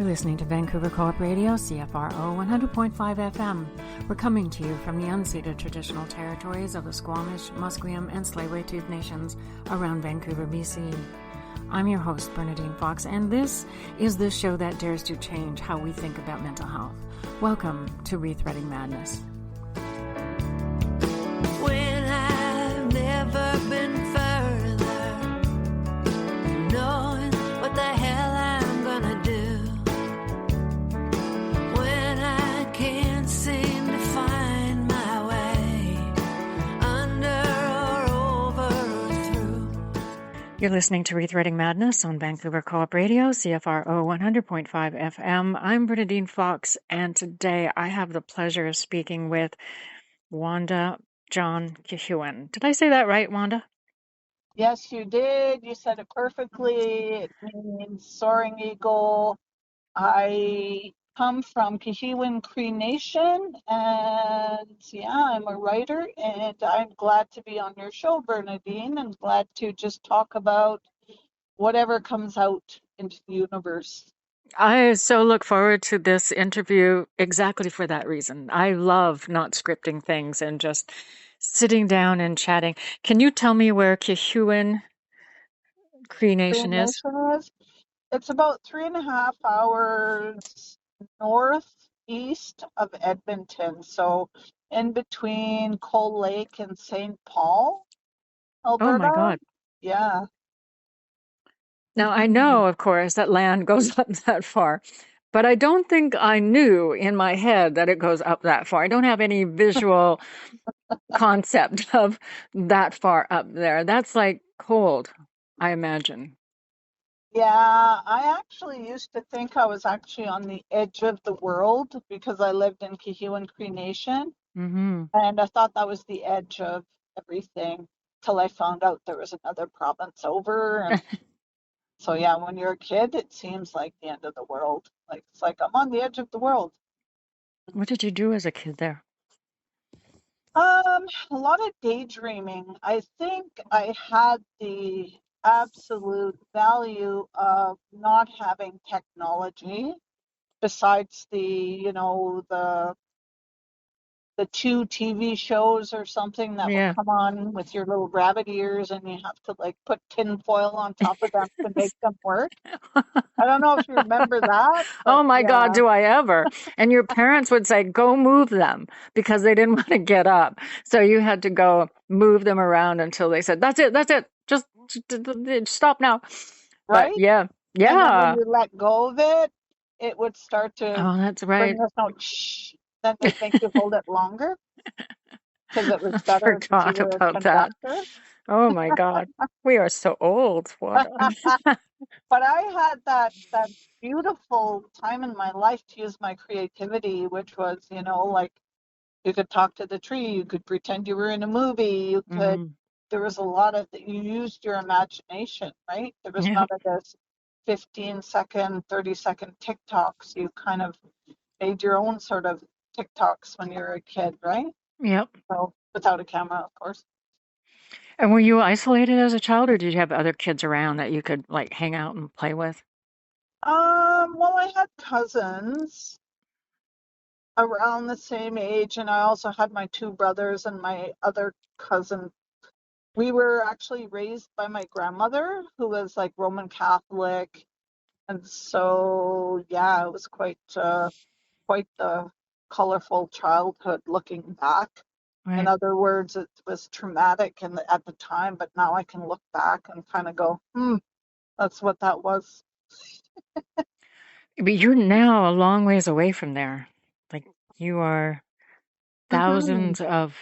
You're listening to Vancouver Co-op Radio, CFRO 100.5 FM. We're coming to you from the unceded traditional territories of the Squamish, Musqueam, and Tsleil-Waututh nations around Vancouver, BC. I'm your host, Bernadine Fox, and this is the show that dares to change how we think about mental health. Welcome to Rethreading Madness. When I've never been further from knowing what the hell I'm gonna do. When I can't seem to find my way under or over or through. You're listening to Rethreading Madness on Vancouver Co-op Radio, CFRO 100.5 FM. I'm Bernadine Fox, and today I have the pleasure of speaking with Wanda John-Kehewin. Did I say that right, Wanda? Yes, you did. You said it perfectly. It means soaring eagle. I come from Kehewin Cree Nation, and I'm a writer, and I'm glad to be on your show, Bernadine, and glad to just talk about whatever comes out into the universe. I so look forward to this interview exactly for that reason. I love not scripting things and just sitting down and chatting. Can you tell me where Kehewin Cree Nation is? It's about 3.5 hours northeast of Edmonton, so in between Coal Lake and St. Paul, Alberta. Oh my God. Yeah. Now, I know, of course, that land goes up that far, but I don't think I knew in my head that it goes up that far. I don't have any visual concept of that far up there. That's like cold, I imagine. Yeah, I actually used to think I was actually on the edge of the world because I lived in Kehewin Cree Nation, Mm-hmm. and I thought that was the edge of everything till I found out there was another province over. And so yeah, when you're a kid, it seems like the end of the world. Like it's like I'm on the edge of the world. What did you do as a kid there? A lot of daydreaming. I think I had the absolute value of not having technology besides the two TV shows or something that Yeah. would come on with your little rabbit ears and you have to like put tin foil on top of them to make them work. I don't know if you remember that. Oh my yeah. God, do I ever? And your parents would say, go move them because they didn't want to get up. So you had to go move them around until they said, that's it. Just stop now. Right? But yeah. And then when Yeah. you let go of it, it would start to Oh, that's right. bring this out, shh. Then they make you hold it longer because it was I better because you forgot were a about that. conductor. Oh my God. We are so old. What? But I had that beautiful time in my life to use my creativity, which was, like you could talk to the tree, you could pretend you were in a movie, you could, Mhm. there was a lot of that. You used your imagination, right? There was Yeah. none of this 15-second, 30-second TikToks. You kind of made your own sort of TikToks when you were a kid, right? Yep. So without a camera, of course. And were you isolated as a child, or did you have other kids around that you could like hang out and play with? Well, I had cousins around the same age, and I also had my two brothers and my other cousin. We were actually raised by my grandmother, who was like Roman Catholic, and so yeah, it was quite the colorful childhood looking back. Right. In other words, it was traumatic at the time, but now I can look back and kind of go, that's what that was. But you're now a long ways away from there. Like you are thousands of,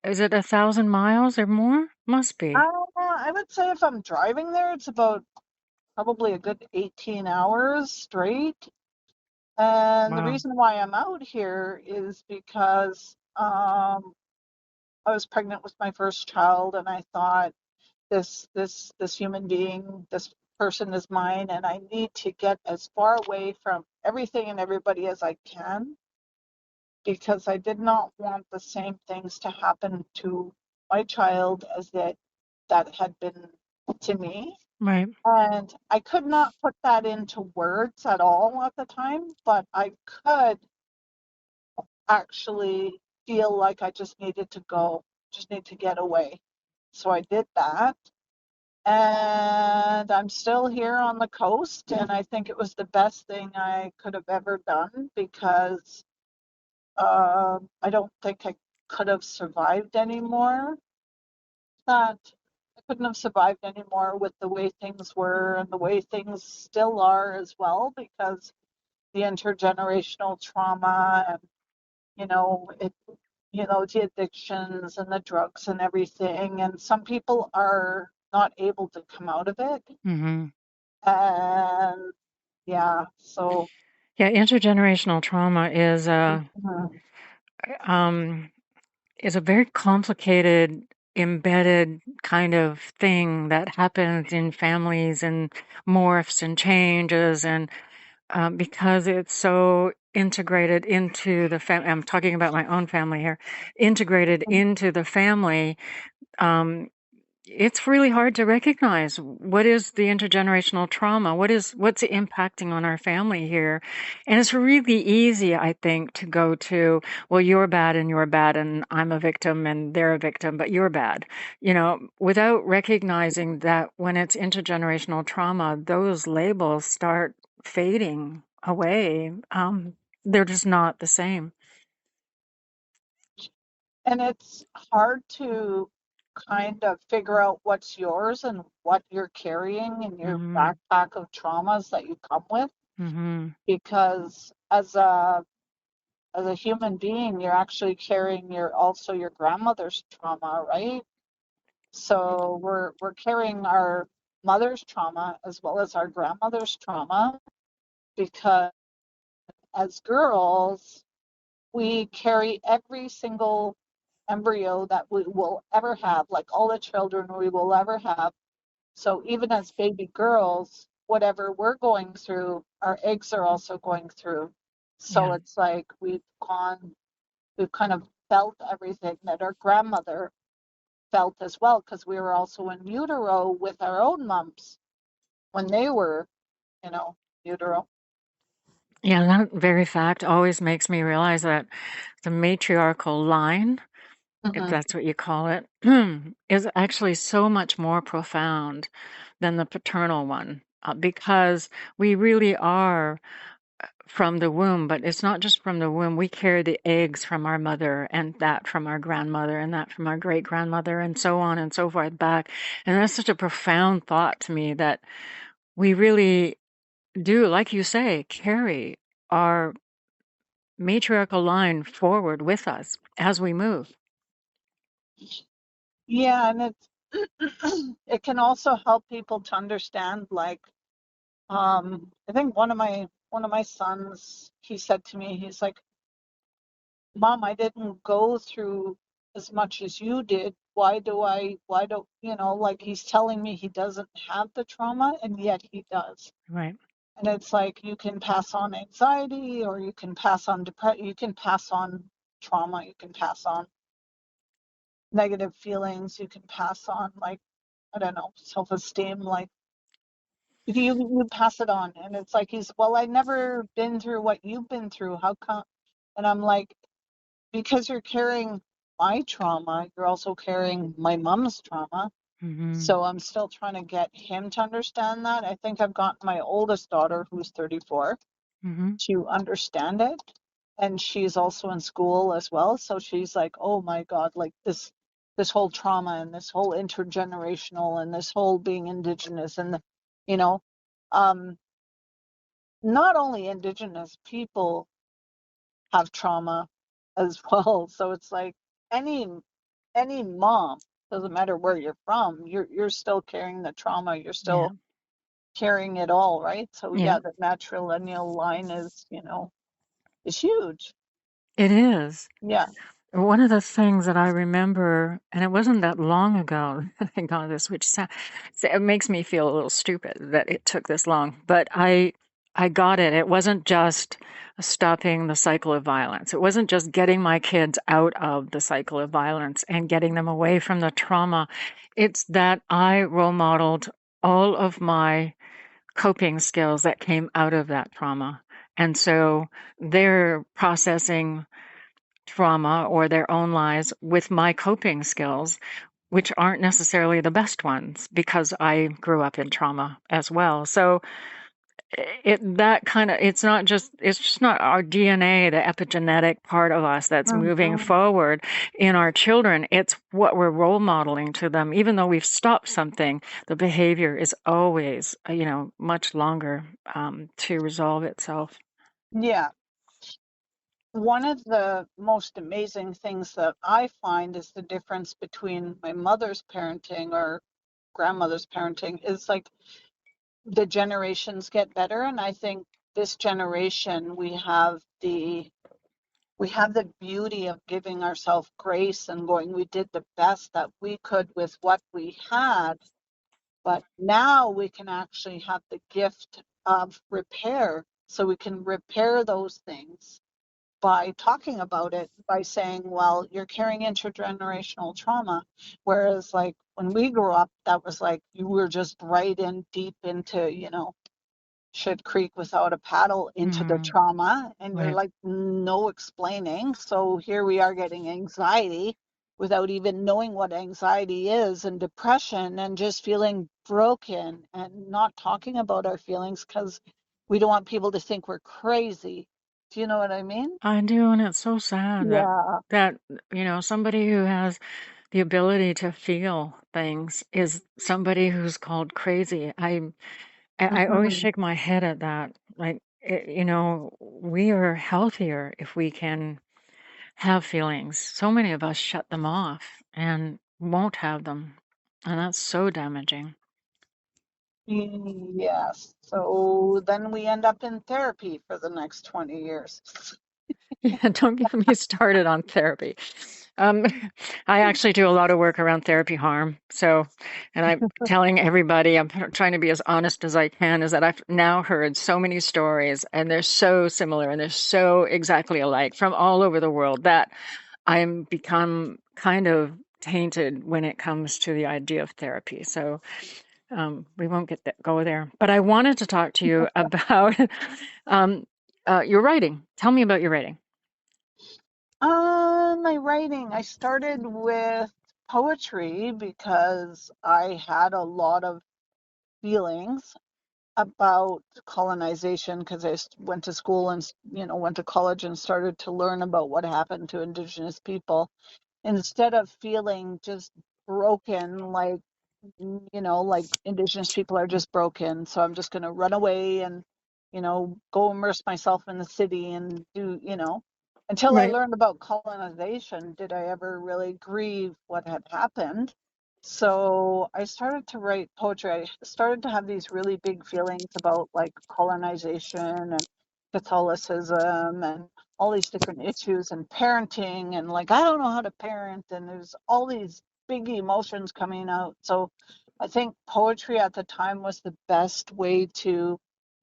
is it 1,000 miles or more? Must be. I would say if I'm driving there, it's about probably a good 18 hours straight. And the Wow. reason why I'm out here is because I was pregnant with my first child, and I thought this human being, this person is mine, and I need to get as far away from everything and everybody as I can, because I did not want the same things to happen to my child as that had been to me. Right. And I could not put that into words at all at the time, but I could actually feel like I just needed to go, just need to get away. So I did that. And I'm still here on the coast, and I think it was the best thing I could have ever done because I don't think I could have survived anymore. That I couldn't have survived anymore with the way things were and the way things still are as well because the intergenerational trauma and it the addictions and the drugs and everything, and some people are not able to come out of it. Mm-hmm. And yeah, so Yeah, intergenerational trauma mhm, um, is a very complicated, embedded kind of thing that happens in families and morphs and changes, and because it's so integrated into the family. I'm talking about my own family here, integrated into the family. Um, it's really hard to recognize what is the intergenerational trauma, what's impacting on our family here. And it's really easy, I think, to go to, well, you're bad and I'm a victim and they're a victim, but you're bad, without recognizing that when it's intergenerational trauma, those labels start fading away. They're just not the same. and it's hard to kind of figure out what's yours and what you're carrying in your Hmm. backpack of traumas that you come with, Hmm. because as a human being, you're actually carrying your grandmother's trauma, right? So we're carrying our mother's trauma as well as our grandmother's trauma because as girls, we carry every single embryo that we will ever have, like all the children we will ever have. So even as baby girls, whatever we're going through, our eggs are also going through. So Yeah. it's like we've kind of felt everything that our grandmother felt as well, because we were also in utero with our own moms when they were, you know, utero. Yeah, that very fact always makes me realize that the matriarchal line, if Hmm. that's what you call it, is actually so much more profound than the paternal one, because we really are from the womb, but it's not just from the womb. We carry the eggs from our mother, and that from our grandmother, and that from our great grandmother, and so on and so forth back. And that's such a profound thought to me that we really do, like you say, carry our matriarchal line forward with us as we move. Yeah, and it's it can also help people to understand, like, I think one of my sons, he said to me, he's like, Mom, I didn't go through as much as you did. Why don't, like he's telling me he doesn't have the trauma and yet he does. Right. And it's like you can pass on anxiety, or you can pass on depression, you can pass on trauma, you can pass on negative feelings, you can pass on, like, I don't know, self-esteem, like you pass it on. And it's like well, I never been through what you've been through. How come? And I'm like, because you're carrying my trauma, you're also carrying my mom's trauma. Mm-hmm. So I'm still trying to get him to understand that. I think I've got my oldest daughter, who's 34, Mm-hmm. to understand it. And she's also in school as well. So she's like, oh my God, like this whole trauma and this whole intergenerational and this whole being Indigenous and you know, um, not only Indigenous people have trauma as well. So it's like any any mom, doesn't matter where you're from, you're still carrying the trauma, you're Yeah. still carrying it all, right? So Yeah. yeah, the matrilineal line is huge. It is. Yeah. One of the things that I remember, and it wasn't that long ago that I got this, which it makes me feel a little stupid that it took this long, but I got it. It wasn't just stopping the cycle of violence. It wasn't just getting my kids out of the cycle of violence and getting them away from the trauma. It's that I role modeled all of my coping skills that came out of that trauma. And so they're processing trauma or their own lives with my coping skills, which aren't necessarily the best ones because I grew up in trauma as well. So it's just not our DNA, the epigenetic part of us that's moving Mhm. forward in our children. It's what we're role modeling to them. Even though we've stopped something, the behavior is always, much longer to resolve itself. Yeah. One of the most amazing things that I find is the difference between my mother's parenting or grandmother's parenting is like the generations get better. And I think this generation, we have the beauty of giving ourselves grace and going, we did the best that we could with what we had. But now we can actually have the gift of repair. So we can repair those things by talking about it, by saying, well, you're carrying intergenerational trauma. Whereas, like, when we grew up, that was like you were just right in deep into, Shit Creek without a paddle into the Hmm. trauma, and you're Right. like, no explaining. So here we are getting anxiety without even knowing what anxiety is, and depression, and just feeling broken and not talking about our feelings because we don't want people to think we're crazy. Do you know what I mean? I do, and it's so sad that Yeah. that somebody who has the ability to feel things is somebody who's called crazy. I always Hmm. shake my head at that. Like, we are healthier if we can have feelings. So many of us shut them off and won't have them. And that's so damaging. Yes. So then we end up in therapy for the next 20 years. Yeah, don't get me started on therapy. Um, I actually do a lot of work around therapy harm. So, and I'm telling everybody, I'm trying to be as honest as I can, is that I've now heard so many stories and they're so similar and they're so exactly alike from all over the world that I'm become kind of tainted when it comes to the idea of therapy. So, we won't go there. But I wanted to talk to you about um, your writing. Tell me about your writing. My writing, I started with poetry because I had a lot of feelings about colonization because went to school and, went to college and started to learn about what happened to Indigenous people. Instead of feeling just broken, like Indigenous people are just broken, so I'm just going to run away and, go immerse myself in the city and do, until I Right. learned about colonization, did I ever really grieve what had happened. So I started to write poetry. I started to have these really big feelings about like colonization and Catholicism and all these different issues and parenting and like I don't know how to parent and there's all these big emotions coming out. So I think poetry at the time was the best way to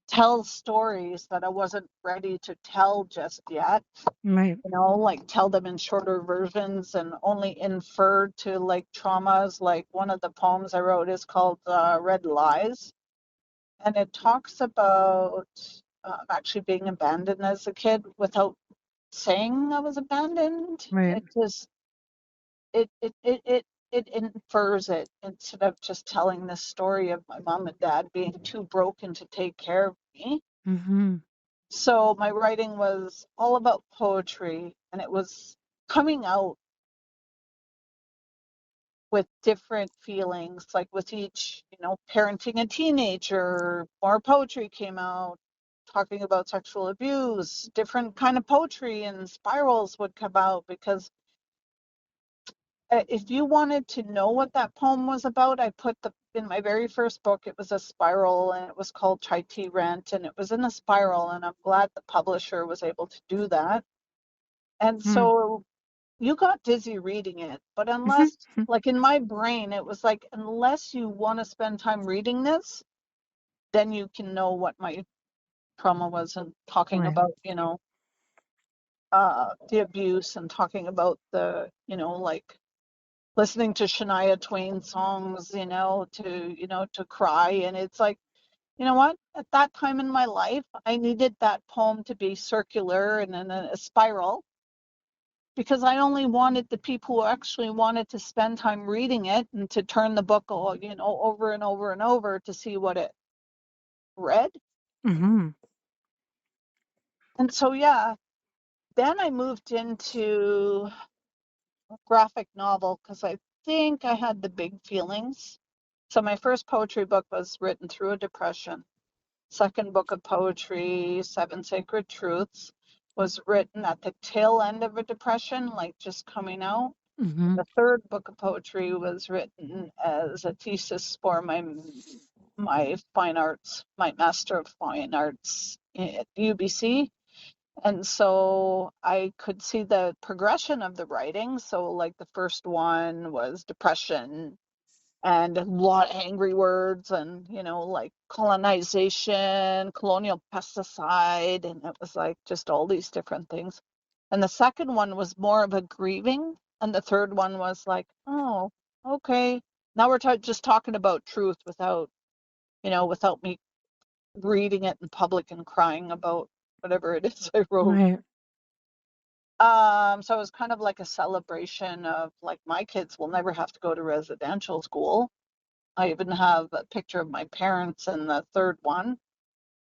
tell stories that I wasn't ready to tell just yet. Right. Like tell them in shorter versions and only infer to like traumas. Like one of the poems I wrote is called Red Lies, and it talks about actually being abandoned as a kid without saying I was abandoned. Right. It just it infers it instead of just telling this story of my mom and dad being too broken to take care of me. Mm-hmm. So my writing was all about poetry, and it was coming out with different feelings, like with each, parenting a teenager, more poetry came out talking about sexual abuse, different kind of poetry and spirals would come out because if you wanted to know what that poem was about, I put the in my very first book, it was a spiral and it was called Chai Tea Rent and it was in a spiral and I'm glad the publisher was able to do that. And Mm. so you got dizzy reading it, but unless, like in my brain, it was like, unless you want to spend time reading this, then you can know what my trauma was and talking Right. about, the abuse and talking about the, like listening to Shania Twain songs, to cry. And it's like, you know what? At that time in my life, I needed that poem to be circular and in a spiral because I only wanted the people who actually wanted to spend time reading it and to turn the book, over and over and over to see what it read. Mm-hmm. And so, yeah, then I moved into graphic novel because I think I had the big feelings. So my first poetry book was written through a depression. Second book of poetry, Seven Sacred Truths, was written at the tail end of a depression, like just coming out. Mm-hmm. The third book of poetry was written as a thesis for my fine arts, my Master of Fine Arts at UBC. And so I could see the progression of the writing. So, like, the first one was depression and a lot of angry words and, like colonization, colonial pesticide. And it was like just all these different things. And the second one was more of a grieving. And the third one was like, oh, okay. Now we're just talking about truth without me reading it in public and crying about whatever it is I wrote. Right. So it was kind of like a celebration of like my kids will never have to go to residential school. I even have a picture of my parents in the third one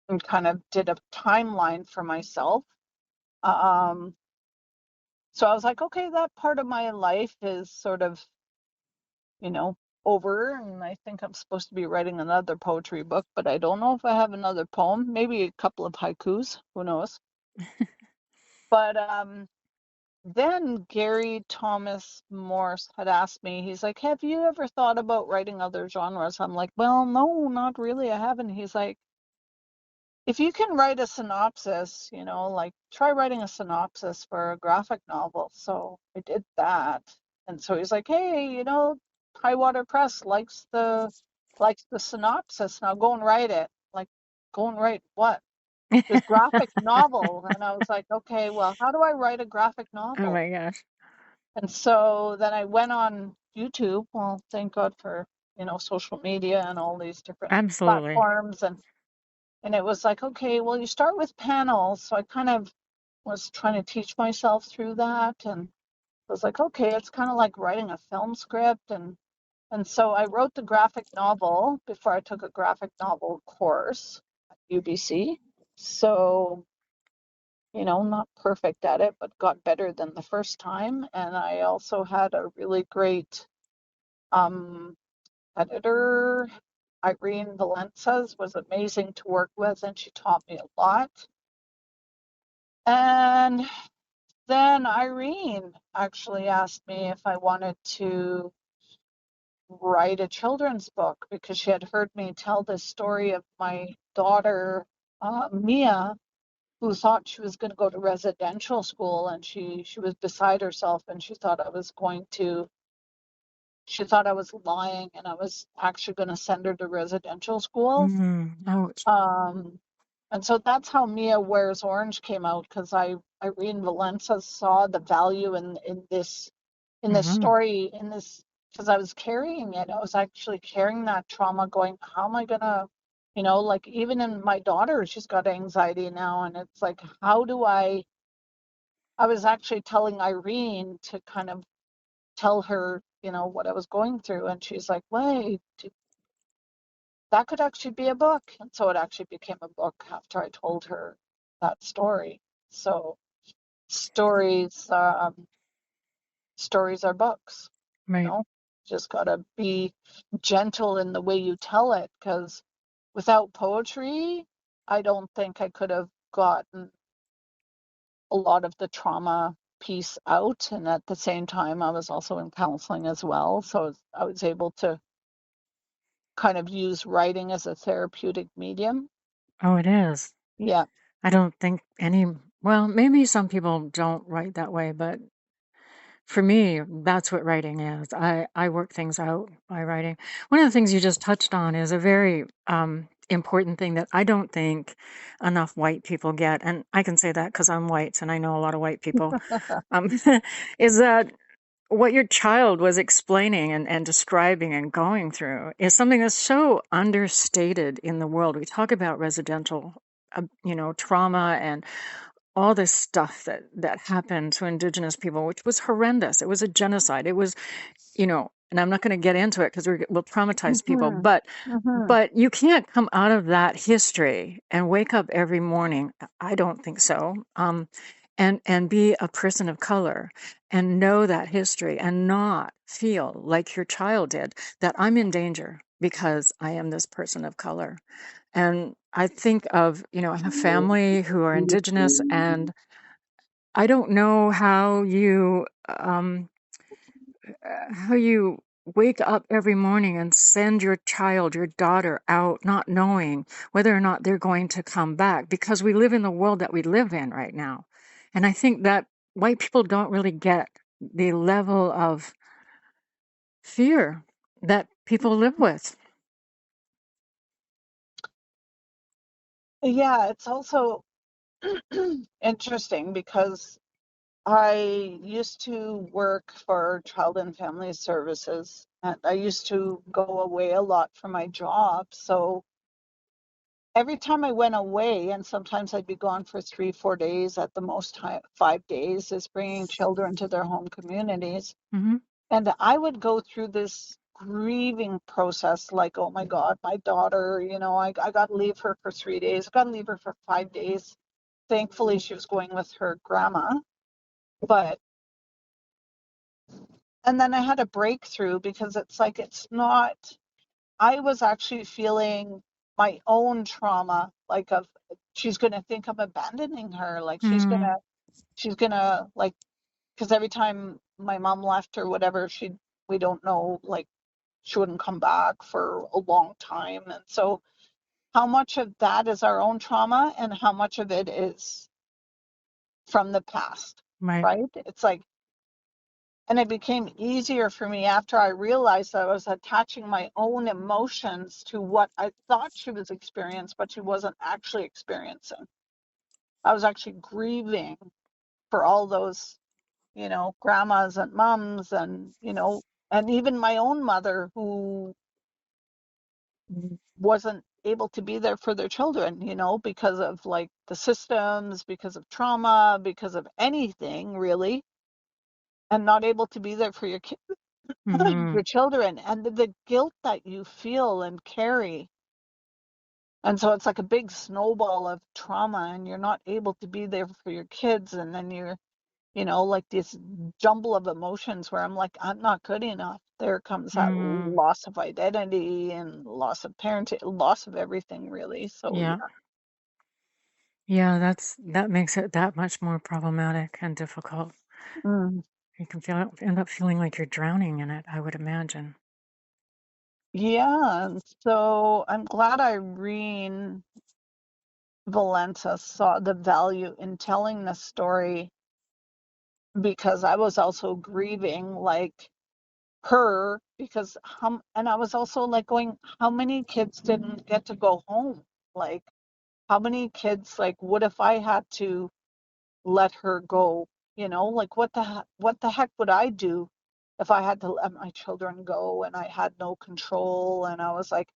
and kind of did a timeline for myself. Um, so I was like, okay, that part of my life is sort of, over. And I think I'm supposed to be writing another poetry book, but I don't know if I have another poem, maybe a couple of haikus, who knows? But then Gary Thomas Morse had asked me, he's like, have you ever thought about writing other genres? I'm like, well, no, not really. I haven't. He's like, if you can write a synopsis, like try writing a synopsis for a graphic novel. So I did that. And so he's like, hey, Highwater Press likes the synopsis. Now go and write it. Like, go and write what? This graphic novel. And I was like, okay, well, how do I write a graphic Oh novel? my gosh. And so then I went on YouTube. Well, thank God for, social media and all these different Absolutely. platforms. And it was like, okay, well, you start with panels. So I kind of was trying to teach myself through that. And I was like, okay, it's kind of like writing a film script. And so I wrote the graphic novel before I took a graphic novel course at UBC. So, not perfect at it, but got better than the first time. And I also had a really great um, editor. Irene Valencias was amazing to work with, and she taught me a lot. And then Irene actually asked me if I wanted to write a children's book because she had heard me tell this story of my daughter, Mia, who thought she was going to go to residential school, and she was beside herself, and she thought I was lying and I was actually going to send her to residential school. Ouch. And so that's how Mia Wears Orange came out, because Irene Valencia saw the value in this Mm-hmm. story, because I was carrying it. I was actually carrying that trauma, going, how am I gonna, like, even in my daughter, she's got anxiety now, and it's like, I was actually telling Irene to kind of tell her, what I was going through, and she's like, wait, that could actually be a book. And so it actually became a book after I told her that story. So stories, stories are books. Right. Just gotta be gentle in the way you tell it, because without poetry, I don't think I could have gotten a lot of the trauma piece out. And at the same time, I was also in counseling as well, so I was able to kind of use writing as a therapeutic medium. Oh, it is. Yeah. I don't think well, maybe some people don't write that way, but for me, that's what writing is. I work things out by writing. One of the things you just touched on is a very important thing that I don't think enough white people get, and I can say that because I'm white and I know a lot of white people, um, is that what your child was explaining and describing and going through is something that's so understated in the world. We talk about residential, trauma and all this stuff that happened to Indigenous people, which was horrendous. It was a genocide. It was, and I'm not going to get into it because we'll traumatize people, Mm-hmm. but Mm-hmm. but you can't come out of that history and wake up every morning. I don't think so. And be a person of color and know that history and not feel like your child did, that I'm in danger because I am this person of color. And I think of, I have family who are Indigenous, and I don't know how you wake up every morning and send your child, your daughter out, not knowing whether or not they're going to come back, because we live in the world that we live in right now. And I think that white people don't really get the level of fear that people live with. Yeah, it's also interesting because I used to work for Child and Family Services, and I used to go away a lot for my job. So every time I went away, and sometimes I'd be gone for 3, 4 days, at the most 5 days, is bringing children to their home communities. Mm-hmm. And I would go through this grieving process like, oh my God, my daughter, I got to leave her for 3 days, I got to leave her for 5 days. Thankfully, she was going with her grandma. But and then I had a breakthrough because it's like it's not, I was actually feeling my own trauma, like of she's gonna think I'm abandoning her, like Mm, she's gonna like, because every time my mom left or whatever, we don't know, like she wouldn't come back for a long time. And so how much of that is our own trauma and how much of it is from the past, right. right? It's like, and it became easier for me after I realized that I was attaching my own emotions to what I thought she was experiencing, but she wasn't actually experiencing. I was actually grieving for all those, grandmas and moms and, and even my own mother who wasn't able to be there for their children, because of like the systems, because of trauma, because of anything really, and not able to be there for your Mm-hmm. your children, and the guilt that you feel and carry. And so it's like a big snowball of trauma, and you're not able to be there for your kids. And then you're, like this jumble of emotions where I'm like, I'm not good enough. There comes that Mm, loss of identity and loss of parenting, loss of everything, really. So, yeah. Yeah, that makes it that much more problematic and difficult. mm, You can end up feeling like you're drowning in it, I would imagine. yeah. And so I'm glad Irene Valenta saw the value in telling the story, because I was also grieving like her, because and I was also like going, how many kids didn't get to go home? Like how many kids, like what if I had to let her go? Like what the heck would I do if I had to let my children go and I had no control? And I was like,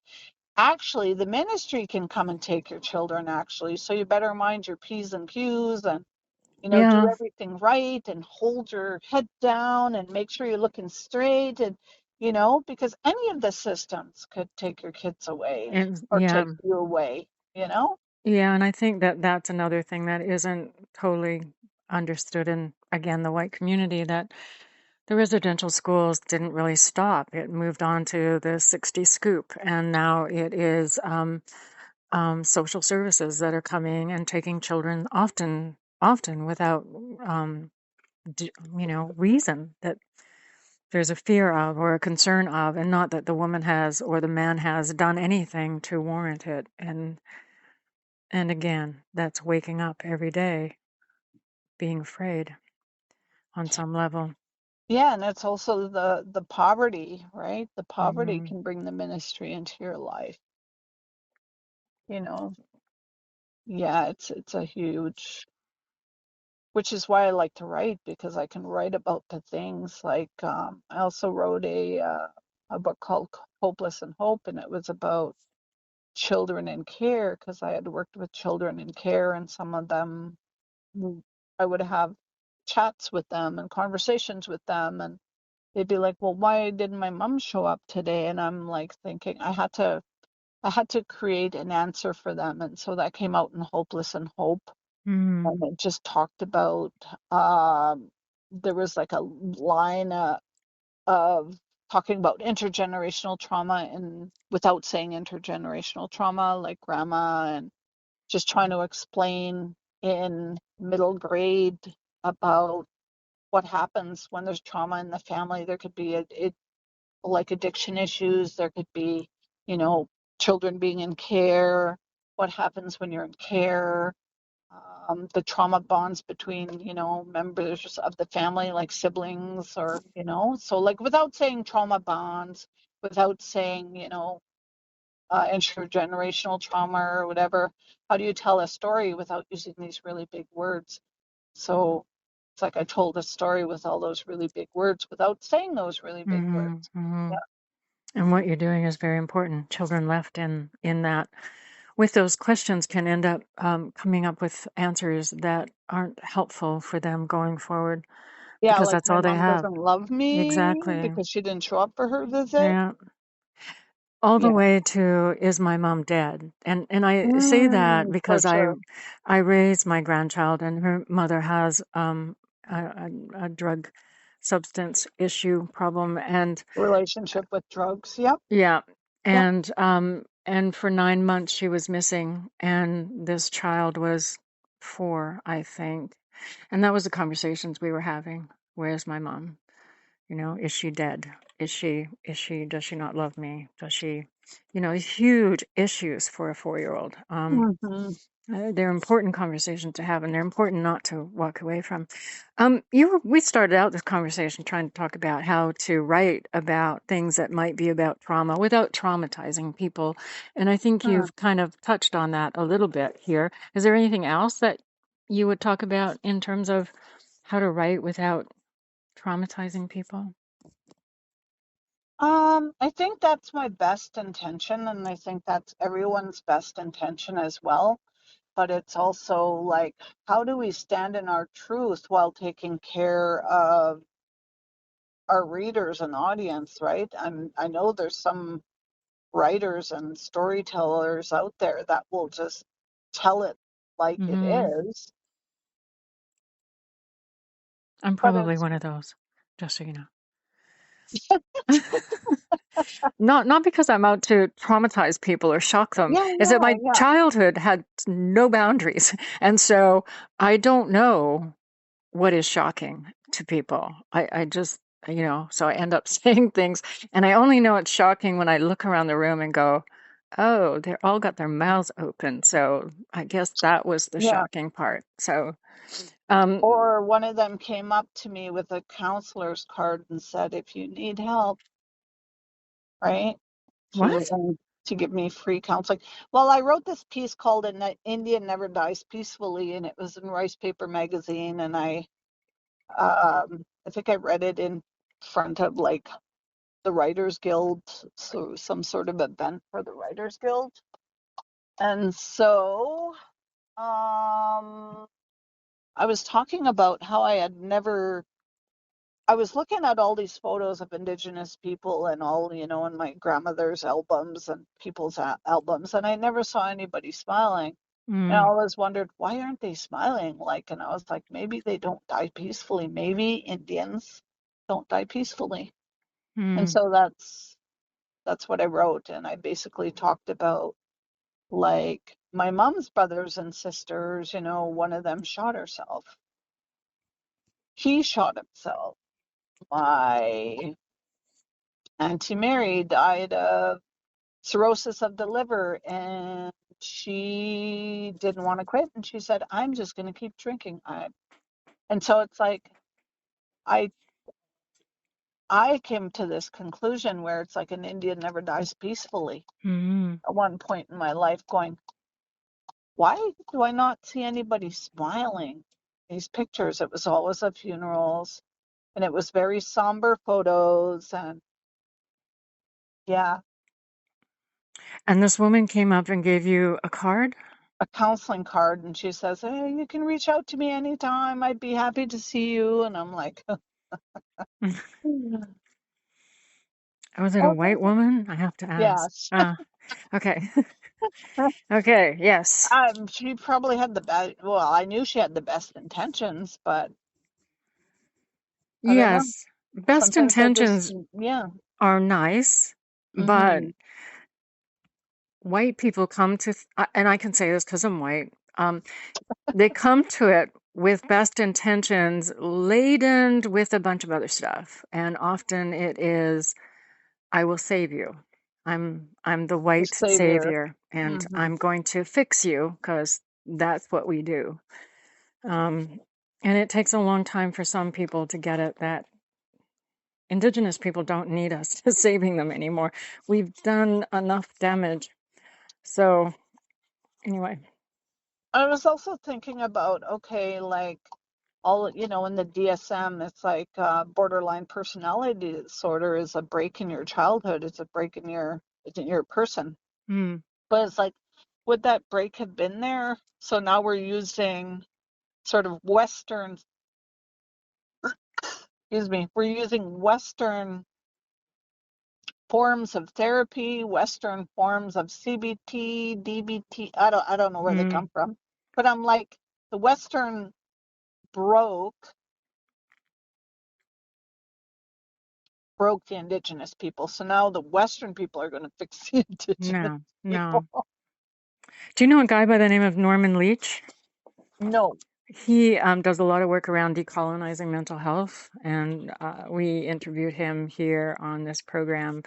actually the ministry can come and take your children, actually, so you better mind your P's and Q's, and do Yeah, everything right and hold your head down and make sure you're looking straight, and because any of the systems could take your kids away and or yeah, take you away, you know? yeah, and I think that that's another thing that isn't totally understood in, again, the white community, that the residential schools didn't really stop. It moved on to the Sixties Scoop, and now it is social services that are coming and taking children, often without reason, that there's a fear of or a concern of, and not that the woman has or the man has done anything to warrant it. And again, that's waking up every day being afraid on some level. Yeah, and it's also the poverty, right? The poverty Hmm. can bring the ministry into your life, you know. Yeah, it's a huge which is why I like to write, because I can write about the things. Like I also wrote a book called Hopeless and Hope, and it was about children in care, because I had worked with children in care, and some of them I would have chats with them and conversations with them, and they'd be like, well, why didn't my mom show up today? And I'm like thinking I had to create an answer for them, and so that came out in Hopeless and Hope. And it just talked about there was like a line of talking about intergenerational trauma, and without saying intergenerational trauma, like grandma, and just trying to explain in middle grade about what happens when there's trauma in the family. There could be like addiction issues, there could be, you know, children being in care, what happens when you're in care, the trauma bonds between, you know, members of the family, like siblings, or, you know, so like without saying trauma bonds, without saying, you know, intergenerational trauma or whatever, how do you tell a story without using these really big words? So it's like I told a story with all those really big words without saying those really big Mm-hmm. words. Mm-hmm. Yeah. And what you're doing is very important. Children left in that with those questions can end up coming up with answers that aren't helpful for them going forward Yeah, because like that's my all they mom have. doesn't love me Exactly. because she didn't show up for her visit. Yeah. All the Yeah. way to is my mom dead? And I say that For because sure. I raised my grandchild and her mother has a drug substance issue problem and Relationship with drugs. Yep. yeah Yep. and for 9 months she was missing and this child was 4, I think. And that was the conversations we were having. Where's my mom? You know, is she dead? Does she not love me? Does she, you know, huge issues for a 4-year-old. Hmm. They're important conversations to have, and they're important not to walk away from. We started out this conversation trying to talk about how to write about things that might be about trauma without traumatizing people, and I think you've kind of touched on that a little bit here. Is there anything else that you would talk about in terms of how to write without traumatizing people? I think that's my best intention, and I think that's everyone's best intention as well. But it's also like, how do we stand in our truth while taking care of our readers and audience, right? I know there's some writers and storytellers out there that will just tell it like it Hmm. is, I'm but probably it's one of those, just so you know. Not because I'm out to traumatize people or shock them. yeah, Is that yeah, my yeah, childhood had no boundaries, and so I don't know what is shocking to people. I just, you know, so I end up saying things, and I only know it's shocking when I look around the room and go, "Oh, they're all got their mouths open." So I guess that was the yeah. shocking part. So, um, Or one of them came up to me with a counselor's card and said, if you need help, right, what? to give me free counseling. Well, I wrote this piece called "An Indian Never Dies Peacefully," and it was in Rice Paper Magazine, and I think I read it in front of like the Writers Guild, so some sort of event for the Writers Guild. And so I was talking about how I was looking at all these photos of Indigenous people and all, you know, in my grandmother's albums and people's albums, and I never saw anybody smiling. And I Mm, always wondered, why aren't they smiling? Like, and I was like, maybe they don't die peacefully. Maybe Indians don't die peacefully. And mm, so that's what I wrote. And I basically talked about like my mom's brothers and sisters, you know, one of them shot herself. He shot himself. My Auntie Mary died of cirrhosis of the liver, and she didn't want to quit, and she said, I'm just going to keep drinking. And so it's like I I came to this conclusion where it's like an Indian never dies peacefully mm. at one point in my life, going, why do I not see anybody smiling? these pictures. It was always of funerals, and it was very somber photos, and yeah, And this woman came up and gave you a card? a counseling card, and she says, "Hey, you can reach out to me anytime. I'd be happy to see you." And I'm like, Was it a white okay, woman? I have to ask. yes. Okay. Okay, yes. She probably had the best. Well, I knew she had the best intentions, but I don't know. Yes. Best Sometimes I just, intentions yeah. are nice, but Hmm. white people come to, and I can say this because I'm white, they come to it with best intentions laden with a bunch of other stuff. And often it is, I will save you. I'm the The white savior. savior, and Hmm. I'm going to fix you because that's what we do. Um, and it takes a long time for some people to get it that Indigenous people don't need us saving them anymore. We've done enough damage. So anyway, I was also thinking about, okay, like all, in the DSM, it's like borderline personality disorder is a break in your childhood. It's a break in your person. hmm, But it's like, would that break have been there? So now we're using sort of Western, excuse me, we're using Western forms of therapy, Western forms of CBT, DBT. I don't know where they hmm, come from, but I'm like, the Western broke the Indigenous people. So now the Western people are going to fix the Indigenous no, people. no. Do you know a guy by the name of Norman Leach? No. He does a lot of work around decolonizing mental health, and we interviewed him here on this program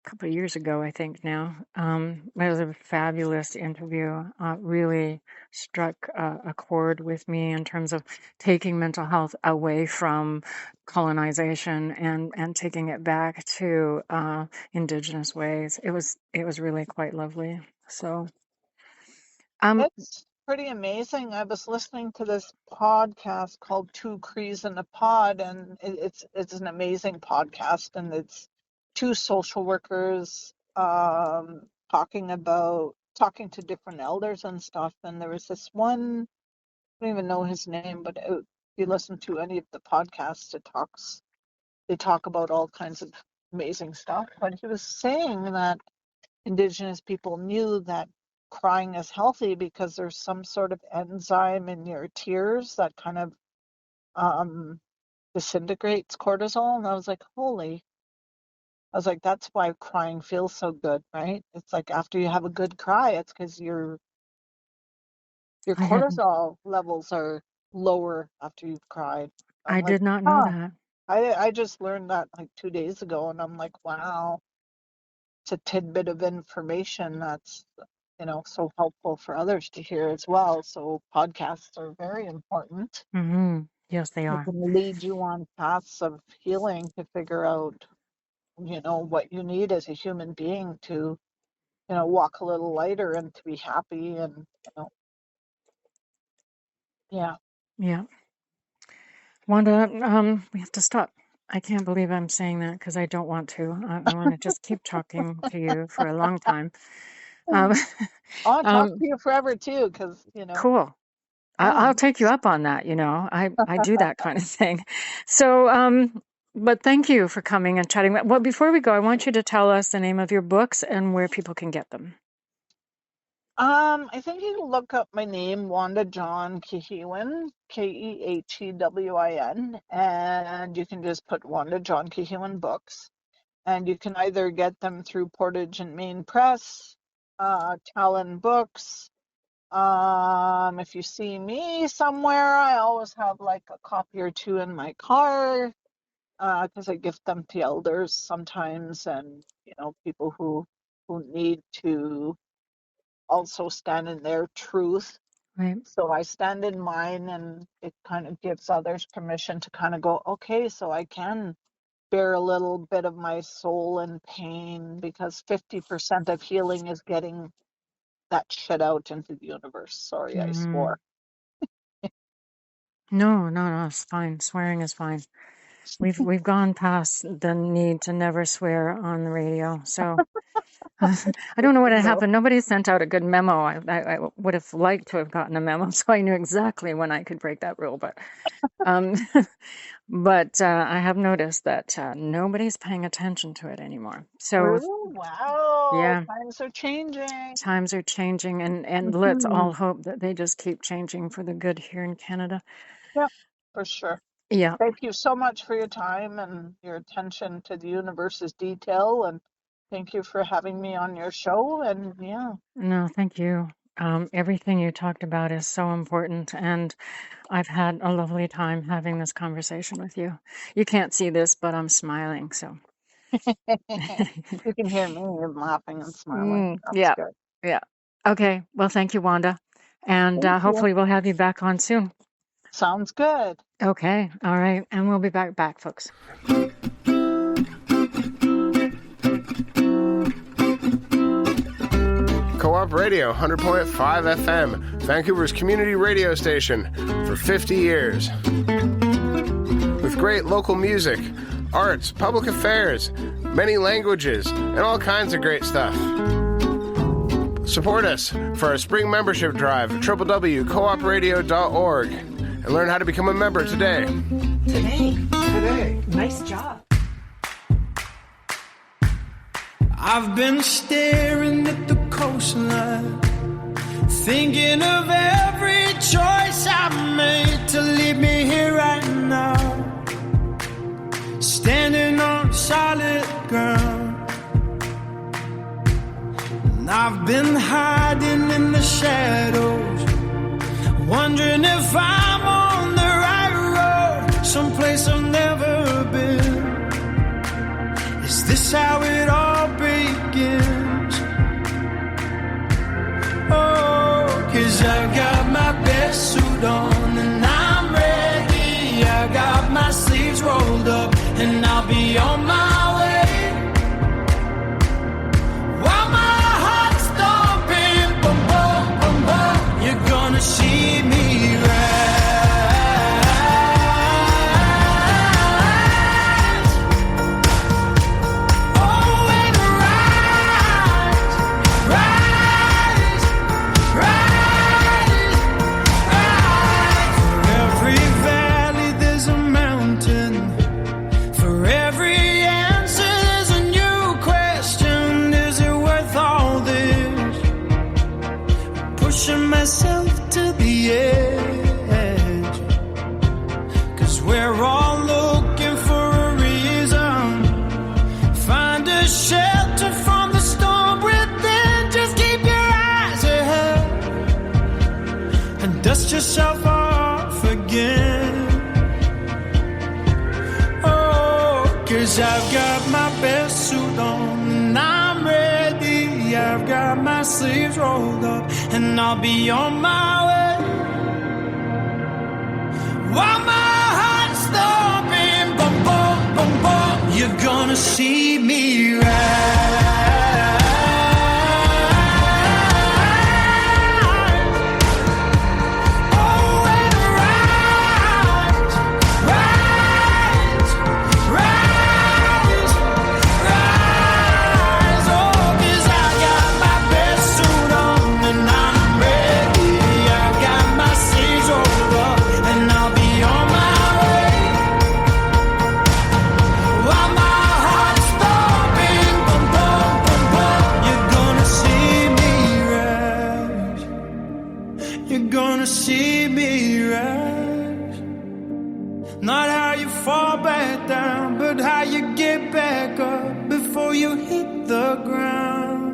a couple of years ago, I think now. It was a fabulous interview. Really struck a chord with me in terms of taking mental health away from colonization and taking it back to Indigenous ways. It was really quite lovely. So, um, It's pretty amazing. I was listening to this podcast called Two Crees in a Pod, and it's an amazing podcast, and it's two social workers talking to different elders and stuff. And there was this one, I don't even know his name, but if you listen to any of the podcasts, they talk about all kinds of amazing stuff. But he was saying that Indigenous people knew that crying is healthy because there's some sort of enzyme in your tears that kind of um, disintegrates cortisol. And I was like, holy, I was like, that's why crying feels so good, right? It's like after you have a good cry, it's because your I hadn't, cortisol levels are lower after you've cried. I'm I like, did not know huh. that. I just learned that like 2 days ago, and I'm like, wow, it's a tidbit of information that's so helpful for others to hear as well. So podcasts are very important. Hmm. Yes, they They are. can lead you on paths of healing to figure out, what you need as a human being to, walk a little lighter and to be happy and, yeah. Yeah. Wanda, we have to stop. I can't believe I'm saying that because I don't want to. I want to just keep talking to you for a long time. Um, I'll talk um, to you forever too, because, cool. yeah. I'll take you up on that. I do that kind of thing. So, but thank you for coming and chatting. Well, before we go, I want you to tell us the name of your books and where people can get them. I think you can look up my name, Wanda John-Kehewin, Kehewin, and you can just put Wanda John-Kehewin books. And you can either get them through Portage and Main Press, Talon Books. If you see me somewhere, I always have like a copy or two in my car, because I gift them to elders sometimes, and people who need to also stand in their truth. Right. So I stand in mine, and it kind of gives others permission to kind of go, okay, so I can bear a little bit of my soul in pain, because 50% of healing is getting that shit out into the universe. Sorry, I Hmm. swore. No, it's fine. Swearing is fine. We've gone past the need to never swear on the radio. So I don't know what had No. happened. Nobody sent out a good memo. I would have liked to have gotten a memo, so I knew exactly when I could break that rule. But um, I have noticed that nobody's paying attention to it anymore. So Really? Wow. yeah, Times are changing. times are changing, and let's Mhm. all hope that they just keep changing for the good here in Canada. Yeah, for sure. Yeah. Thank you so much for your time and your attention to the universe's detail. And thank you for having me on your show. And yeah, No, thank you. Everything you talked about is so important, and I've had a lovely time having this conversation with you. You can't see this, but I'm smiling, so. you can hear me laughing and smiling. That's Yeah, good. yeah. Okay, well, thank you, Wanda, and Thank you. hopefully we'll have you back on soon. Sounds good. Okay, all right, and we'll be back, folks. Co-op Radio 100.5 FM, Vancouver's community radio station for 50 years. With great local music, arts, public affairs, many languages, and all kinds of great stuff. Support us for our spring membership drive at www.coopradio.org and learn how to become a member today. Today. Nice job. I've been staring at the coastline, thinking of every choice I made to leave me here right now, standing on solid ground. And I've been hiding in the shadows, wondering if I'm on the right road, someplace I've never been. Is this how it all begins? Oh, 'cause I've got my best suit on and I'm ready. I got my sleeves rolled up and I'll be on my way. While my heart's thumping, boom, boom, boom, boom, you're gonna see me rise. Myself to the edge, 'cause we're all looking for a reason. Find a shelter from the storm within. Just keep your eyes ahead and dust yourself off again. Oh, 'cause I've got my best suit on and I'm ready. I've got my sleeves rolled up and I'll be on my way. While my heart's thumping, boom, boom, boom, boom, you're gonna see me rise. Oh, and rise, rise, rise, rise. Oh, 'cause I got my best suit on and I'm ready. I got my sleeves rolled up and I'll be on my way. While my heart's thumping, boom, boom, boom, boom, you're gonna see me rise. You're gonna see me rise. Not how you fall back down, but how you get back up before you hit the ground.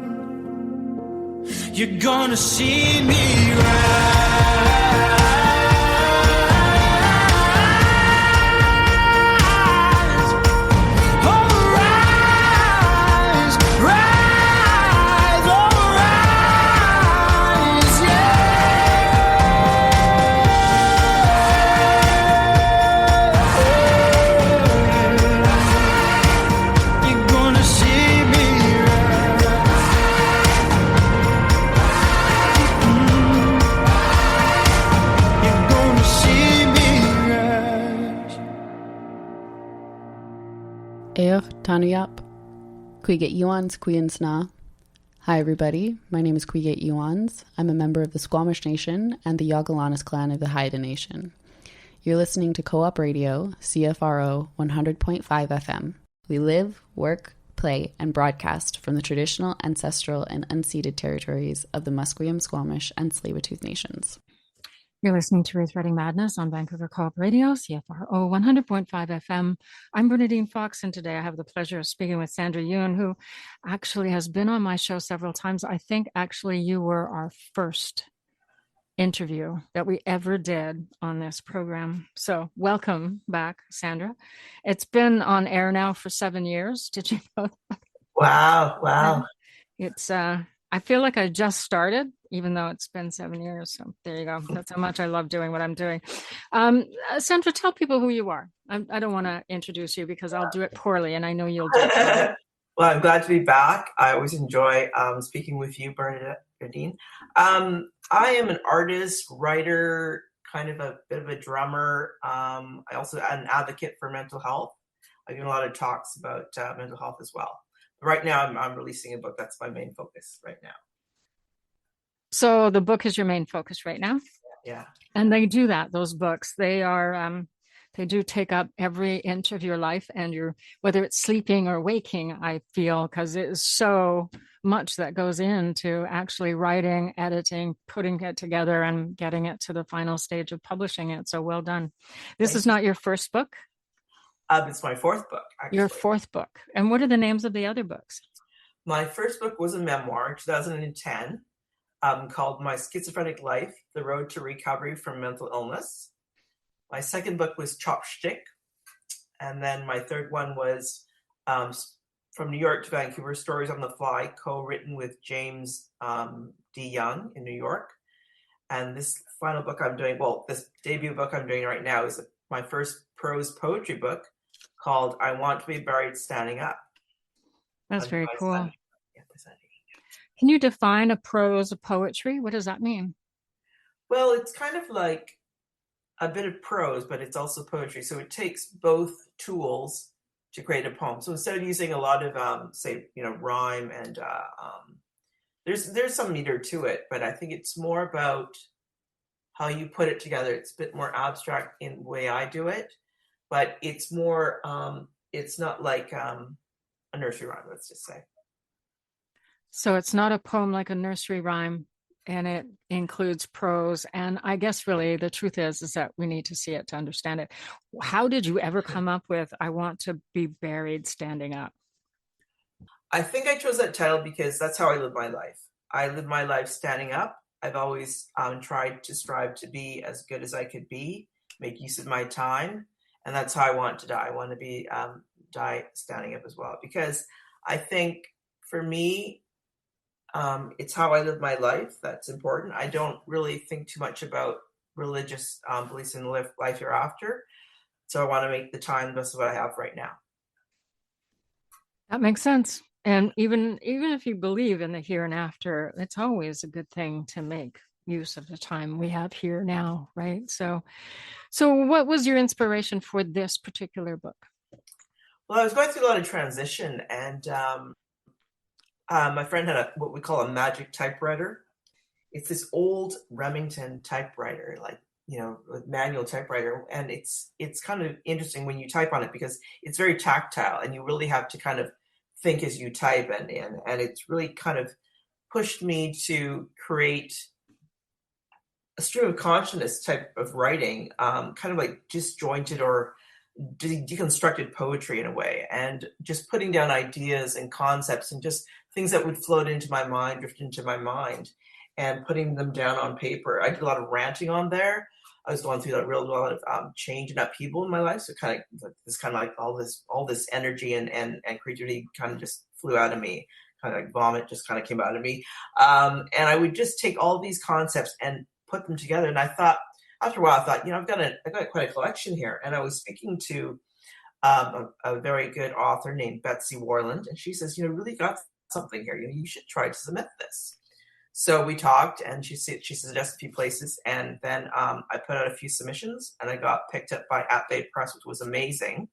You're gonna see me rise. Oh, rise, rise, oh, rise, yeah. You're gonna see me rise. Bonjour, Tanuyap. Kuiget Yuans, Kuyansna. Hi, everybody. My name is Kuiget Yuans. I'm a member of the Squamish Nation and the Yagalanis clan of the Haida Nation. You're listening to Co-op Radio, CFRO 100.5 FM. We live, work, play, and broadcast from the traditional, ancestral, and unceded territories of the Musqueam, Squamish, and Tsleil-Waututh nations. You're listening to Rethreading Madness on Vancouver Co-op Radio, CFRO 100.5 FM. I'm Bernadine Fox, and today I have the pleasure of speaking with Sandra Yuen, who actually has been on my show several times. I think actually you were our first interview that we ever did on this program. So welcome back, Sandra. It's been on air now for 7 years. Did you know that? Wow. It's I feel like I just started, even though it's been 7 years. So there you go. That's how much I love doing what I'm doing. Sandra, tell people who you are. I don't want to introduce you because I'll do it poorly, and I know you'll do it. Well, I'm glad to be back. I always enjoy speaking with you, Bernadine. I am an artist, writer, kind of a bit of a drummer. I also am an advocate for mental health. I do a lot of talks about mental health as well. Right now, I'm releasing a book. That's my main focus right now. So the book is your main focus right now? Yeah. And they do that, those books. They are, they do take up every inch of your life and whether it's sleeping or waking, I feel, because it is so much that goes into actually writing, editing, putting it together and getting it to the final stage of publishing it. So well done. This is not your first book? It's my fourth book, actually. Your fourth book. And what are the names of the other books? My first book was a memoir in 2010 called My Schizophrenic Life, The Road to Recovery from Mental Illness. My second book was Chopstick. And then my third one was From New York to Vancouver, Stories on the Fly, co-written with James D. Young in New York. And this final book I'm doing, this debut book I'm doing right now is my first prose poetry book called I Want to Be Buried Standing Up. That's very cool. Can you define a prose poetry? What does that mean? Well, it's kind of like a bit of prose, but it's also poetry. So it takes both tools to create a poem. So instead of using a lot of, rhyme and there's some meter to it, but I think it's more about how you put it together. It's a bit more abstract in the way I do it, but it's more, it's not like a nursery rhyme, let's just say. So it's not a poem like a nursery rhyme, and it includes prose. And I guess really the truth is that we need to see it to understand it. How did you ever come up with, I want to be buried standing up? I think I chose that title because that's how I live my life. I live my life standing up. I've always tried to strive to be as good as I could be, make use of my time. And that's how I want to die. I want to be die standing up as well. Because I think for me, it's how I live my life that's important. I don't really think too much about religious beliefs in life hereafter. So I want to make the time the best of what I have right now. That makes sense. And even if you believe in the here and after, it's always a good thing to make use of the time we have here now, right? So what was your inspiration for this particular book? Well, I was going through a lot of transition, and my friend had what we call a magic typewriter. It's this old Remington typewriter, like manual typewriter, and it's kind of interesting when you type on it because it's very tactile, and you really have to kind of think as you type, and it's really kind of pushed me to create a stream of consciousness type of writing, kind of like disjointed or deconstructed poetry in a way, and just putting down ideas and concepts and just things that would float into my mind, drift into my mind, and putting them down on paper. I did a lot of ranting on there. I was going through a lot of change and upheaval in my life, so kind of like all this energy and creativity kind of just flew out of me, kind of like vomit just kind of came out of me, and I would just take all these concepts and put them together. And I thought, after a while, I've got quite a collection here. And I was speaking to a very good author named Betsy Warland, and she says, really got something here. You should try to submit this. So we talked, and she suggested a few places, and then I put out a few submissions, and I got picked up by At Bay Press, which was amazing.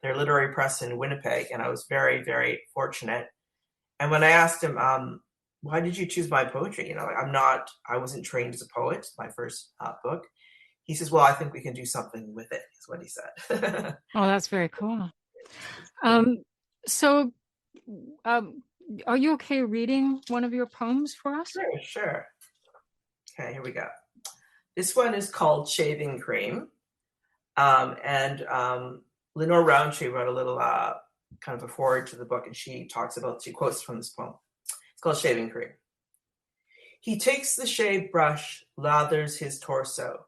their literary press in Winnipeg, and I was very, very fortunate. And when I asked him, why did you choose my poetry? I wasn't trained as a poet, my first book. He says, well, I think we can do something with it, is what he said. Oh, that's very cool. So, are you okay reading one of your poems for us? Sure. Okay, here we go. This one is called Shaving Cream. And Lenore Roundtree wrote a little kind of a foreword to the book, and she quotes from this poem. It's called Shaving Cream. He takes the shave brush, lathers his torso,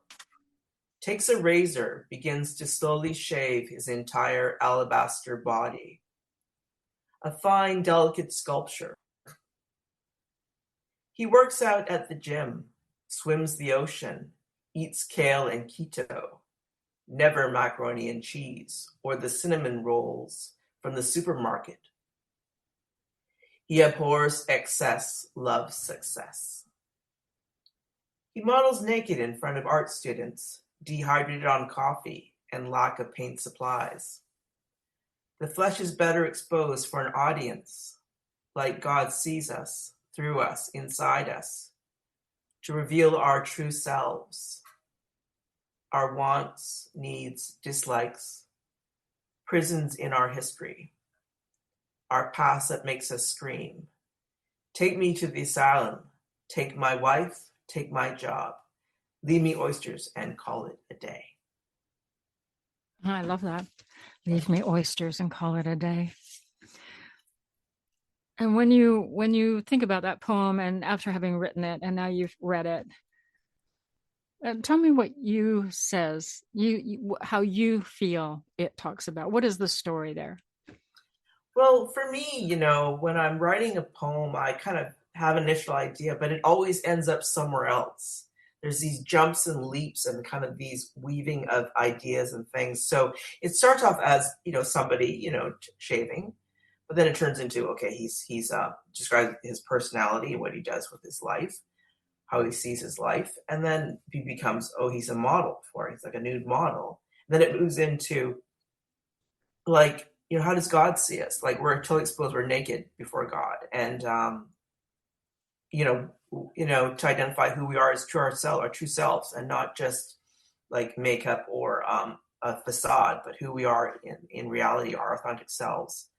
takes a razor, begins to slowly shave his entire alabaster body. A fine, delicate sculpture. He works out at the gym, swims the ocean, eats kale and keto, never macaroni and cheese or the cinnamon rolls from the supermarket. He abhors excess, loves success. He models naked in front of art students, dehydrated on coffee and lack of paint supplies. The flesh is better exposed for an audience, like God sees us, through us, inside us, to reveal our true selves, our wants, needs, dislikes, prisons in our history, our past that makes us scream. Take me to the asylum, take my wife, take my job, leave me oysters and call it a day. I love that. Leave me oysters and call it a day. And when you think about that poem, and after having written it, and now you've read it, tell me what you says, how you feel it talks about. What is the story there? Well, for me, when I'm writing a poem, I kind of have an initial idea, but it always ends up somewhere else. There's these jumps and leaps and kind of these weaving of ideas and things. So it starts off as, somebody, shaving, but then it turns into, okay, he's describes his personality and what he does with his life, how he sees his life. And then he becomes, he's a model he's like a nude model. And then it moves into like, how does God see us? Like we're totally exposed, we're naked before God. And, to identify who we are as our true selves, and not just like makeup or a facade, but who we are in reality, our authentic selves.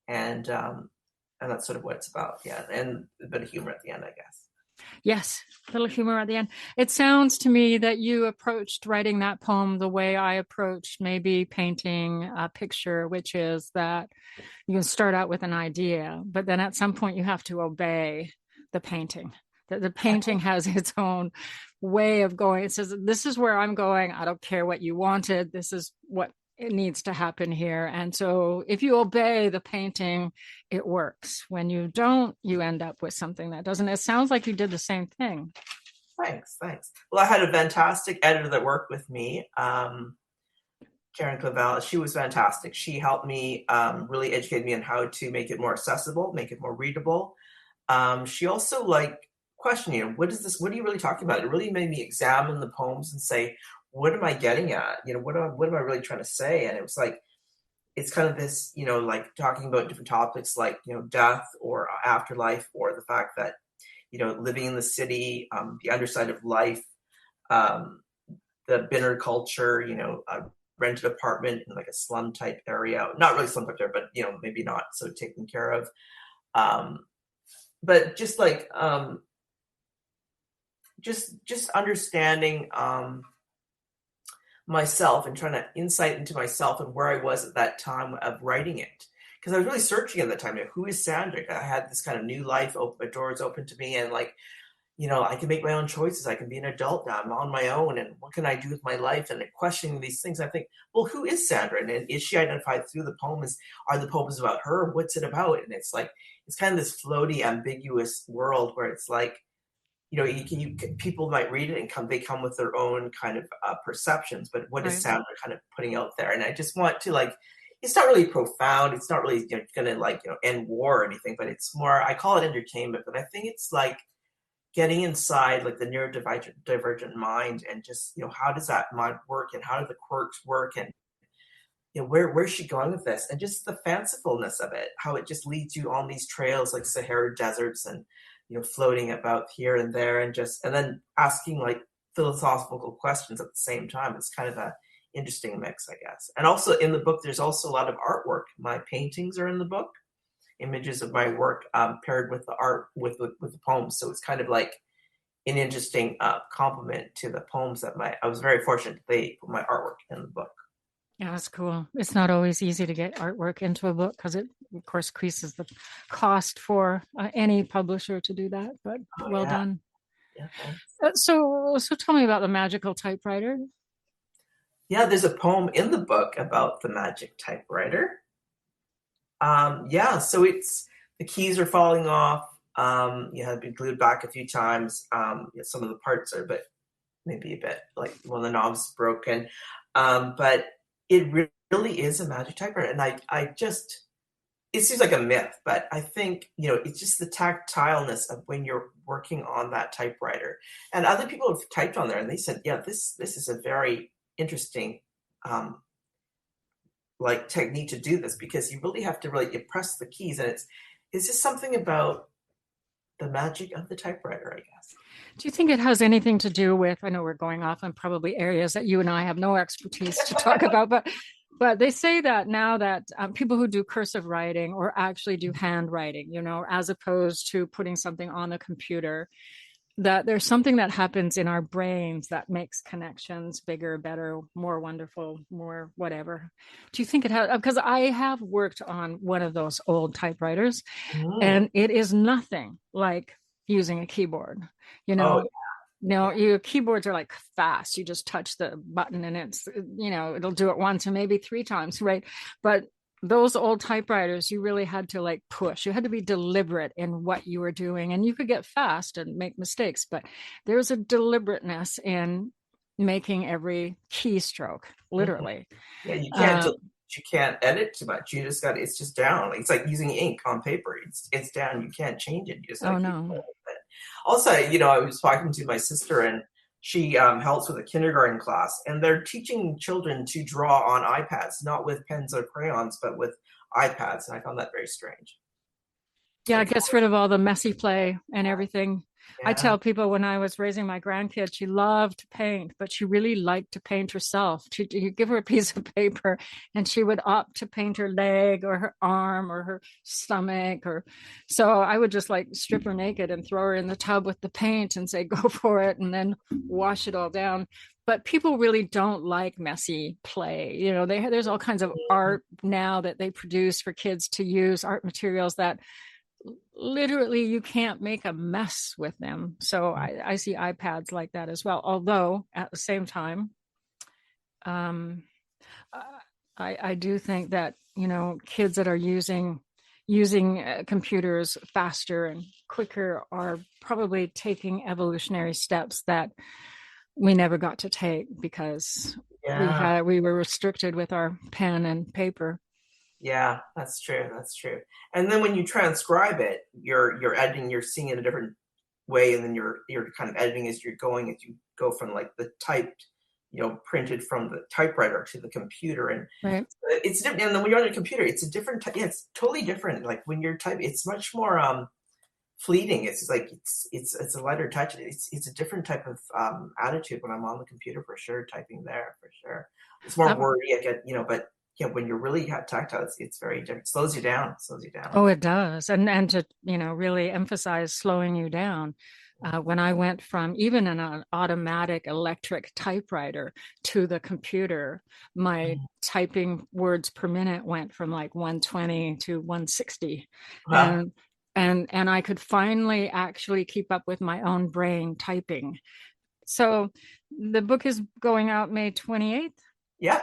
And that's sort of what it's about. Yeah. And a bit of humor at the end, I guess. Yes, a little humor at the end. It sounds to me that you approached writing that poem the way I approached maybe painting a picture, which is that you can start out with an idea, but then at some point you have to obey the painting. The painting has its own way of going. It says, this is where I'm going. I don't care what you wanted. This is what it needs to happen here. And so if you obey the painting, it works. When you don't, you end up with something that doesn't. It sounds like you did the same thing. Thanks. Well, I had a fantastic editor that worked with me, Karen Clavel. She was fantastic. She helped me really educate me on how to make it more accessible, make it more readable. She also questioned, what is this? What are you really talking about? It really made me examine the poems and say, what am I getting at? What am I really trying to say? And it was like, it's kind of this, like talking about different topics like, death or afterlife, or the fact that, living in the city, the underside of life, the binner culture, a rented apartment in like a slum type area, not really slum type area, but, maybe not so taken care of. But just like, just understanding, myself and trying to insight into myself and where I was at that time of writing it. Because I was really searching at the time, who is Sandra? I had this kind of new life, doors open to me, and I can make my own choices. I can be an adult now. I'm on my own, and what can I do with my life? And questioning these things, I think, well, who is Sandra? And is she identified through the poems? Are the poems about her? What's it about? And it's like, it's kind of this floaty, ambiguous world where it's like, people might read it and they come with their own kind of perceptions, but what is Sandra kind of putting out there? And I just want to it's not really profound. It's not really going to end war or anything, but it's more, I call it entertainment, but I think it's like getting inside like the neurodivergent mind and just, how does that mind work and how do the quirks work? And, where's she going with this? And just the fancifulness of it, how it just leads you on these trails like Sahara deserts and, floating about here and there and then asking like philosophical questions at the same time. It's kind of a interesting mix, I guess. And also in the book, there's also a lot of artwork. My paintings are in the book, images of my work paired with the art, with the poems. So it's kind of like an interesting complement to the poems that I was very fortunate they put my artwork in the book. Yeah, that's cool. It's not always easy to get artwork into a book because it, of course, increases the cost for any publisher to do that. But well done. Yeah, thanks. So tell me about the magical typewriter. Yeah, there's a poem in the book about the magic typewriter. So it's the keys are falling off. Have been glued back a few times. Some of the parts are, but maybe a bit like one of the knobs is broken. But it really is a magic typewriter, and it seems like a myth, but I think it's just the tactileness of when you're working on that typewriter. And other people have typed on there, and they said, "Yeah, this is a very interesting technique to do this because you really have to you press the keys, and it's just something about the magic of the typewriter, I guess." Do you think it has anything to do with, I know we're going off on probably areas that you and I have no expertise to talk about, but they say that now that people who do cursive writing or actually do handwriting, as opposed to putting something on the computer, that there's something that happens in our brains that makes connections bigger, better, more wonderful, more whatever. Do you think it has? Because I have worked on one of those old typewriters, and it is nothing like using a keyboard. Your keyboards are like fast. You just touch the button and it's, it'll do it once or maybe 3 times, right? But those old typewriters, you really had to push. You had to be deliberate in what you were doing, and you could get fast and make mistakes, but there's a deliberateness in making every keystroke, literally. Yeah, you can't edit too much. You just it's just down. It's like using ink on paper. It's down. You can't change it. You just Also, I was talking to my sister, and she helps with a kindergarten class, and they're teaching children to draw on iPads, not with pens or crayons, but with iPads. And I found that very strange. Yeah, it gets rid of all the messy play and everything. Yeah. I tell people when I was raising my grandkids, she loved to paint, but she really liked to paint herself. You give her a piece of paper and she would opt to paint her leg or her arm or her stomach. So I would just strip her naked and throw her in the tub with the paint and say, go for it, and then wash it all down. But people really don't like messy play. There's all kinds of art now that they produce for kids to use, art materials that literally you can't make a mess with them. So I see iPads like that as well. Although at the same time, I do think that, kids that are using computers faster and quicker are probably taking evolutionary steps that we never got to take because we were restricted with our pen and paper. Yeah, that's true. And then when you transcribe it, you're editing, you're seeing it a different way, and then you're kind of editing as you go from the typed, printed from the typewriter to the computer, and right. It's different. And then when you're on a computer, it's a different. It's totally different. Like when you're typing, it's much more fleeting. It's it's a lighter touch. It's a different type of attitude when I'm on the computer for sure. Typing there for sure. It's more wordy. I get but. Yeah, when you're really tactile, it's very different. It slows you down. Oh, it does. And to, really emphasize slowing you down. When I went from even an automatic electric typewriter to the computer, my typing words per minute went from 120 to 160. Wow. And I could finally actually keep up with my own brain typing. So the book is going out May 28th. Yeah.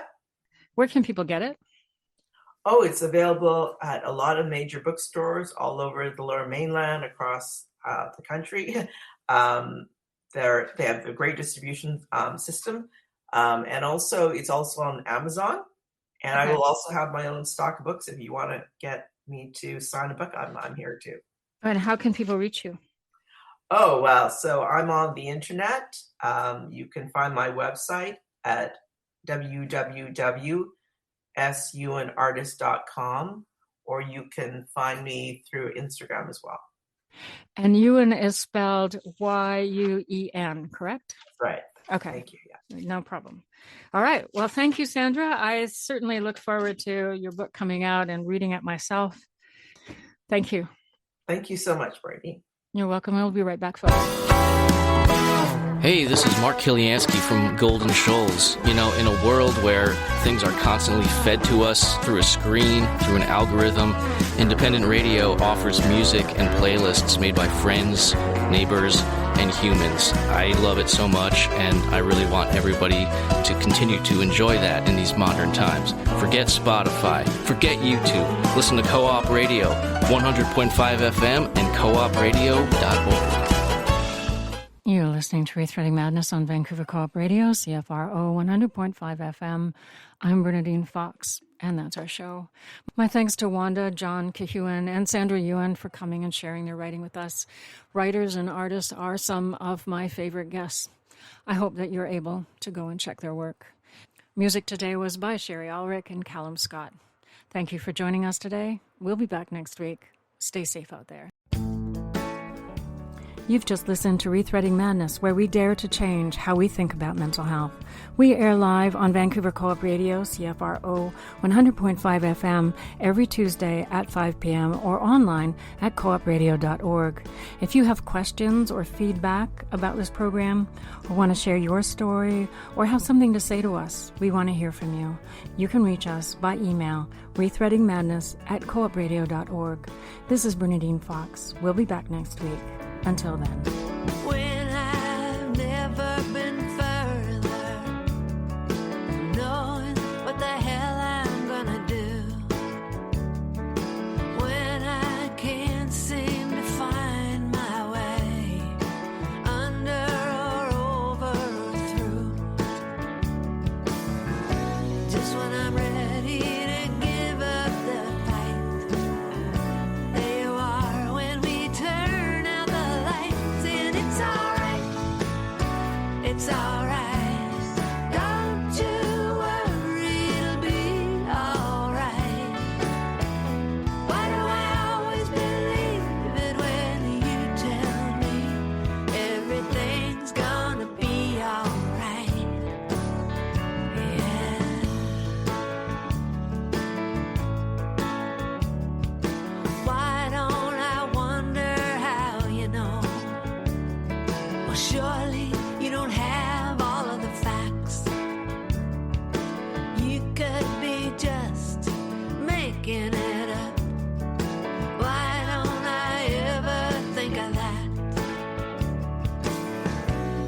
Where can people get it? Oh, it's available at a lot of major bookstores all over the Lower Mainland, across the country. They have a great distribution system, and also it's also on Amazon. And I will also have my own stock of books if you want to get me to sign a book. I'm here too. And how can people reach you? Oh, well, so I'm on the internet. You can find my website at www.Wanda suanartist.com, or you can find me through Instagram as well. And Yuen is spelled Y-U-E-N, correct? Right. Okay. Thank you. Yeah. No problem. All right. Well, thank you, Sandra. I certainly look forward to your book coming out and reading it myself. Thank you. Thank you so much, Brady. You're welcome. We'll be right back, folks. Hey, this is Mark Kiliansky from Golden Shoals. You know, in a world where things are constantly fed to us through a screen, through an algorithm, independent radio offers music and playlists made by friends, neighbors, and humans. I love it so much, and I really want everybody to continue to enjoy that in these modern times. Forget Spotify. Forget YouTube. Listen to Co-op Radio, 100.5 FM and coopradio.org. You're listening to Rethreading Madness on Vancouver Co-op Radio, CFRO 100.5 FM. I'm Bernadine Fox, and that's our show. My thanks to Wanda, John-Kehewin, and Sandra Yuen for coming and sharing their writing with us. Writers and artists are some of my favorite guests. I hope that you're able to go and check their work. Music today was by Sherry Ulrich and Callum Scott. Thank you for joining us today. We'll be back next week. Stay safe out there. You've just listened to Rethreading Madness, where we dare to change how we think about mental health. We air live on Vancouver Co-op Radio, CFRO 100.5 FM, every Tuesday at 5 p.m. or online at coopradio.org. If you have questions or feedback about this program, or want to share your story, or have something to say to us, we want to hear from you. You can reach us by email, rethreadingmadness@coopradio.org. This is Bernadine Fox. We'll be back next week. Until then. When I've never been further from knowing what the hell I'm gonna do, when I can't seem to find my way under or over or through, just when I'm ready to give up the fight, there you are when we turn out the lights, and it's alright, it's alright, don't you worry, it'll be alright. Why do I always believe it when you tell me everything's gonna be alright? Yeah. Why don't I wonder how you know? Well, surely you don't have all of the facts. You could be just making it up. Why don't I ever think of that?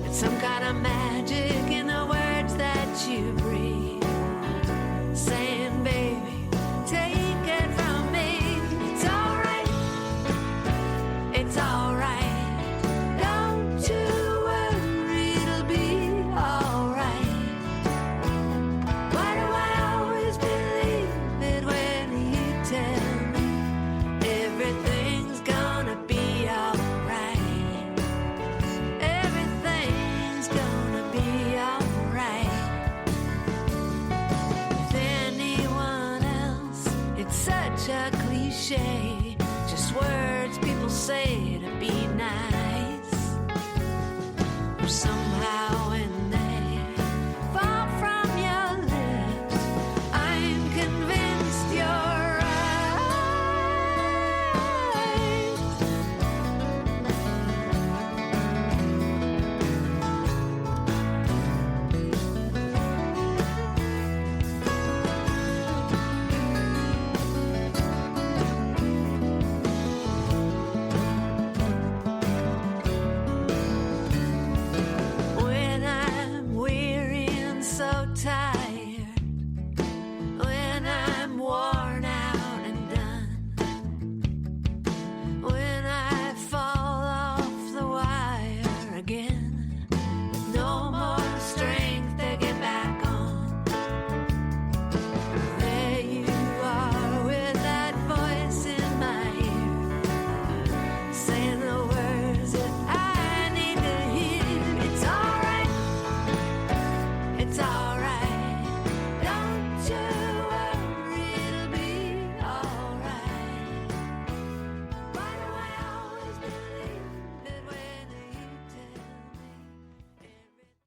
It's some kind of magic in the words that you breathe, saying, baby, take it from me. It's alright, it's alright. Don't you worry, it'll be alright. Why do I always believe it when you tell me everything's gonna be alright? Everything's gonna be alright. With anyone else, it's such a cliche, just words people say